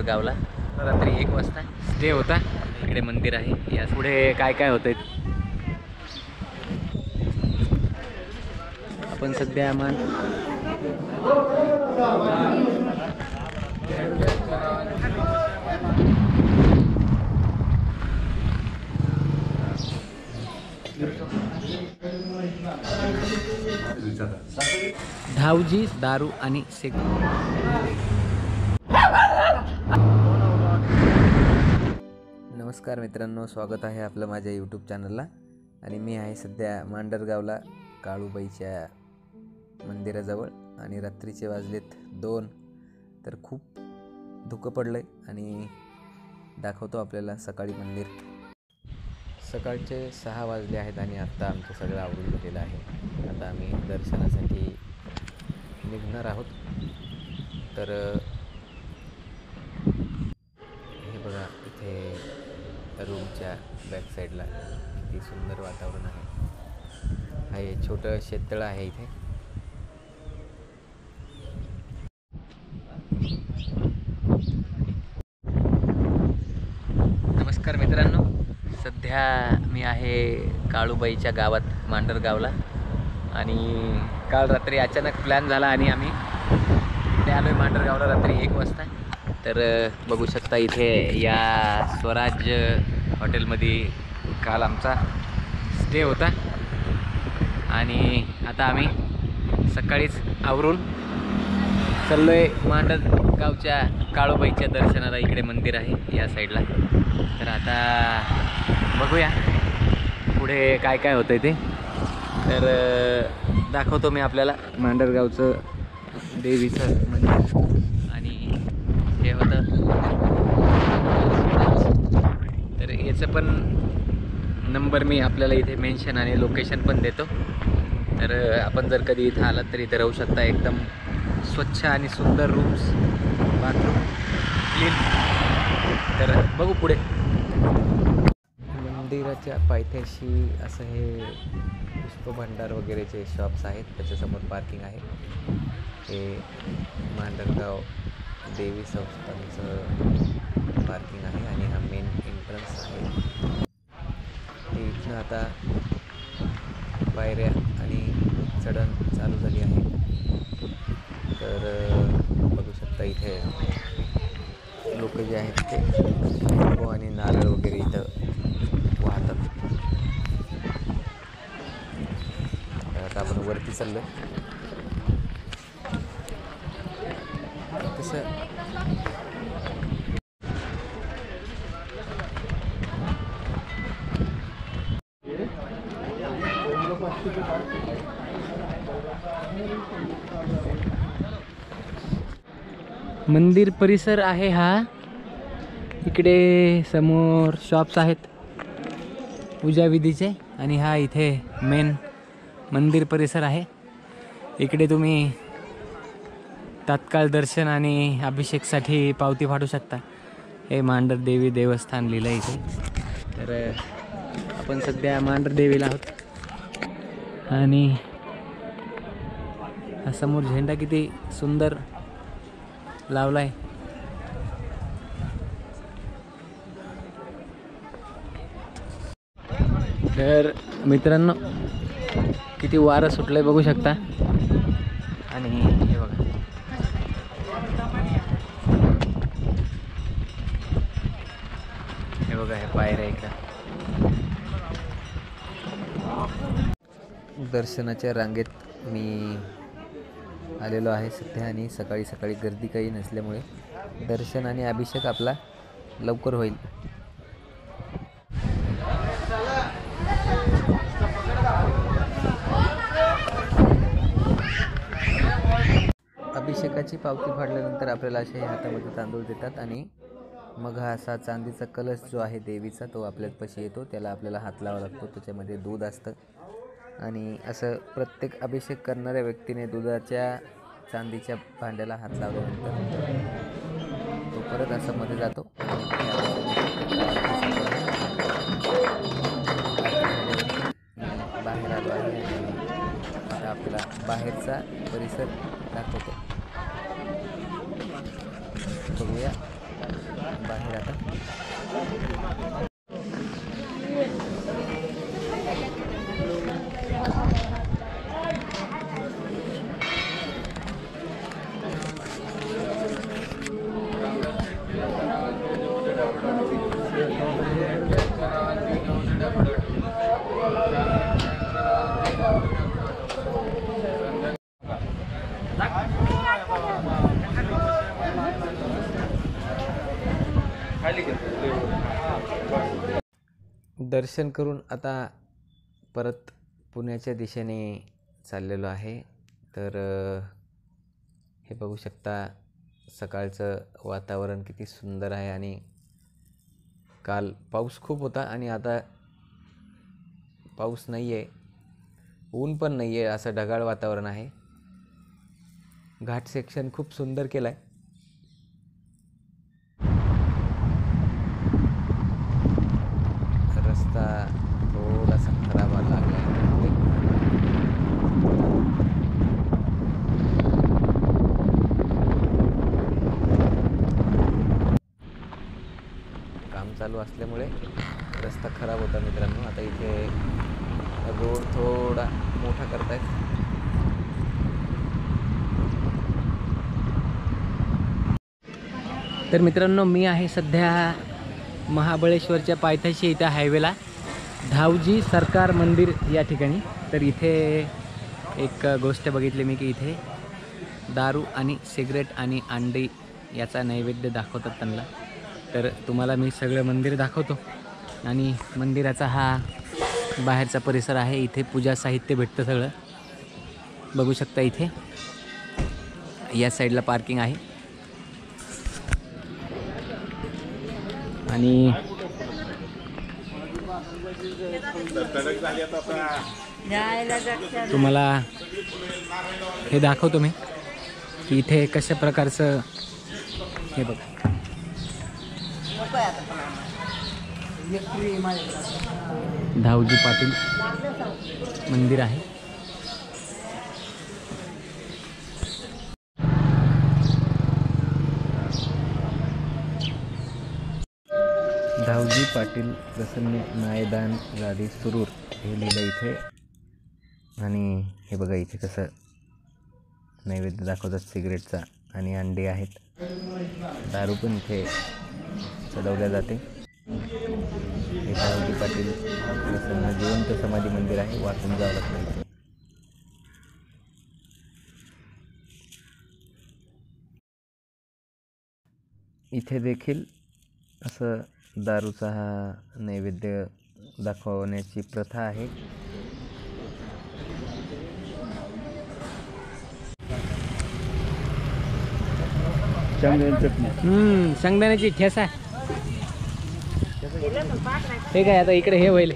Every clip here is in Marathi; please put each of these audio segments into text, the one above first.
मांडरगावला रात्री 1 वाजता स्टे होता। इकडे मंदिर आहे, या पुढे काय काय होतंय आपण सध्या धावजी दारू आणि शेक। नमस्कार मित्रांनो, स्वागत आहे आपलं माझ्या यूट्यूब चॅनलला। आणि मी आहे सध्या मांडरगावला काळूबाईच्या मंदिराजवळ आणि रात्रीचे वाजलेत 2। तर खूप धुकं पडलंय आणि दाखवतो आपल्याला सकाळी मंदिर। सकाळचे 6 वाजले आहेत आणि आत्ता आमचं सगळं आवरून गेलेलं आहे। आता आम्ही दर्शनासाठी निघणार आहोत। तर हे बघा, इथे रूमच्या बॅक साईडला किती सुंदर वातावरण आहे। हा एक छोटं शेततळं आहे इथे। नमस्कार मित्रांनो, सध्या मी आहे काळूबाईच्या गावात मांडरगावला आणि काल रात्री अचानक प्लॅन झाला आणि आम्ही इथे आलो आहे मांडरगावला रात्री 1 वाजता। तर बघू शकता इथे या स्वराज हॉटेलमध्ये काल आमचा स्टे होता आणि आता आम्ही सकाळीच आवरून चाललो आहे मांडरगावच्या काळूबाईच्या दर्शनाला। इकडे मंदिर आहे या साईडला। तर आता बघूया पुढे काय काय होतंय ते। तर दाखवतो मी आपल्याला मांडरगावचं देवीचं मंदिर आणि हे होतं। तर याचं पण नंबर मी आपल्याला इथे मेन्शन आणि लोकेशन पण देतो। तर आपण जर कधी इथं आलात तर इथे राहू शकता। एकदम स्वच्छ आणि सुंदर रूम्स, बाथरूम क्लीन। तर बघू पुढे। मंदिराच्या पायथ्याशी असं हे पुष्पभंडार वगैरेचे शॉप्स आहेत, त्याच्यासमोर पार्किंग आहे। हे मांडरगाव देवी संस्थानचं पार्किंग आहे आणि हा मेन एंट्रन्स आहे। इथनं आता पायऱ्या आणि चढण चालू झाली आहे। तर बघू शकता इथे लोक जे आहेत ते आणि नारळ वगैरे इथं वाहतात। आता आपण वरती चाललो। तसं मंदिर परिसर आहे हा। इकडे समोर शॉप्स आहेत पूजा विधीचे आणि हा इथे मेन मंदिर परिसर आहे। इकडे तुम्ही तात्काळ दर्शन आणि अभिषेकसाठी पावती फाडू शकता। हे मांडर देवी देवस्थान लिहिलं इथे। तर आपण सध्या मांडर देवीला आहोत आणि हा समोर झेंडा किती सुंदर लावलाय। तर मित्रांनो किती वारं सुटलंय बघू शकता। आणि हे बघा, हे बघा, हे पायऱ्या इकडं। दर्शनाच्या रांगेत मी आलेलो आहे सध्या आणि सकाळी सकाळी गर्दी काही नसल्यामुळे दर्शन आणि अभिषेक आपला लवकर होईल। अभिषेकाची पावती फाडल्यानंतर आपल्याला असे हातामध्ये तांदूळ देतात आणि मग हा असा चांदीचा कलश जो आहे देवीचा तो आपल्यापाशी येतो। त्याला आपल्याला हात लावावा लागतो, त्याच्यामध्ये दूध असतं आणि असं प्रत्येक अभिषेक करणाऱ्या व्यक्तीने दुधाच्या चांदीच्या भांड्याला हात लावल्यानंतर तो परत असा मध्ये जातो। बाहेर आलो आहे आणि आता आपल्याला बाहेरचा परिसर दाखवतो, बघूया। दर्शन करून आता परत पुण्याच्या दिशेने चाललेलो आहे. तर हे बघू शकता सकाळचं वातावरण किती सुंदर आहे. आणि काल पाऊस खूप होता आणि आता पाऊस नाही आहे, ऊन पण नाही आहे, असं ढगाळ वातावरण आहे. घाट सेक्शन खूप सुंदर केला आहे. रस्ता थोडासा खराब लागला आहे. काम चालू असल्यामुळे रस्ता खराब होता मित्रांनो. आता इथे रोड थोडा मोठा करतायत. तर मित्रांनो, मी आहे सध्या महाबळेश्वरच्या पायथ्याशी, इथं हायवेला धावजी सरकार मंदिर या ठिकाणी. तर इथे एक गोष्ट बघितली मी की इथे दारू आणि सिगरेट आणि अंडी याचा नैवेद्य दाखवतात त्यांना. तर तुम्हाला मी सगळं मंदिर दाखवतो. आणि मंदिराचा हा बाहेरचा परिसर आहे. इथे पूजा साहित्य भेटतं सगळं, बघू शकता. इथे या साईडला पार्किंग आहे. आणि तुम्हाला हे दाखवतो मी की इथे कशा प्रकारचं, हे बघा, धावजी पाटील मंदिर आहे. धावजी पाटील प्रसन्न नायदान गाडी सुरूर हे लिहिलं इथे. आणि हे बघा इथे कसं नैवेद्य दाखवतात सिगरेटचा, आणि अंडे आहेत. दारू पण इथे चढवल्या जाते. हे धावजी पाटील प्रसन्न जिवंत समाधी मंदिर आहे. वाचून जावं लागतं. इथे देखील असं दारूचा हा नैवेद्य दाखवण्याची प्रथा आहे. शेंगदाण्याची ठेसा हे काय आता इकडे हे होईल.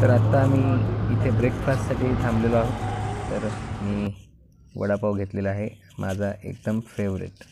तर आता आम्ही इथे ब्रेकफास्टसाठी थांबलेलो आहोत. तर मी वडापाव घेतलेला आहे, माझा एकदम फेवरेट.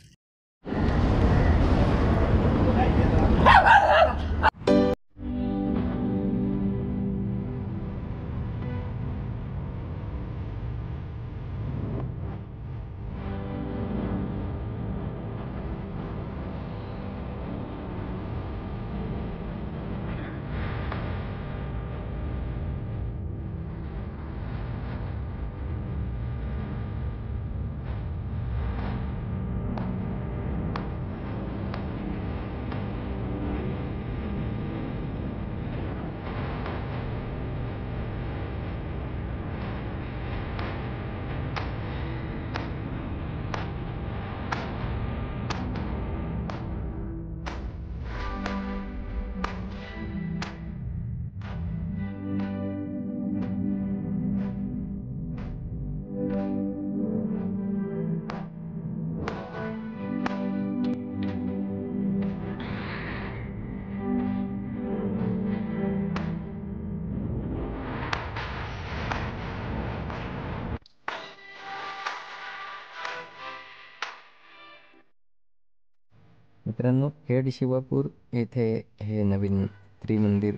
मित्रांनो, खेड शिवापूर येथे हे नवीन त्रिमंदिर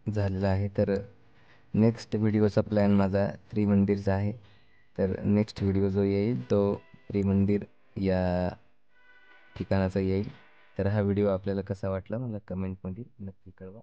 झालेलं आहे. तर नेक्स्ट व्हिडिओचा प्लॅन माझा त्रिमंदिरचा आहे. तर नेक्स्ट व्हिडिओ जो येईल तो त्रिमंदिर या ठिकाणाचा येईल. तर हा व्हिडिओ आपल्याला कसा वाटला मला कमेंटमध्ये नक्की कळवा.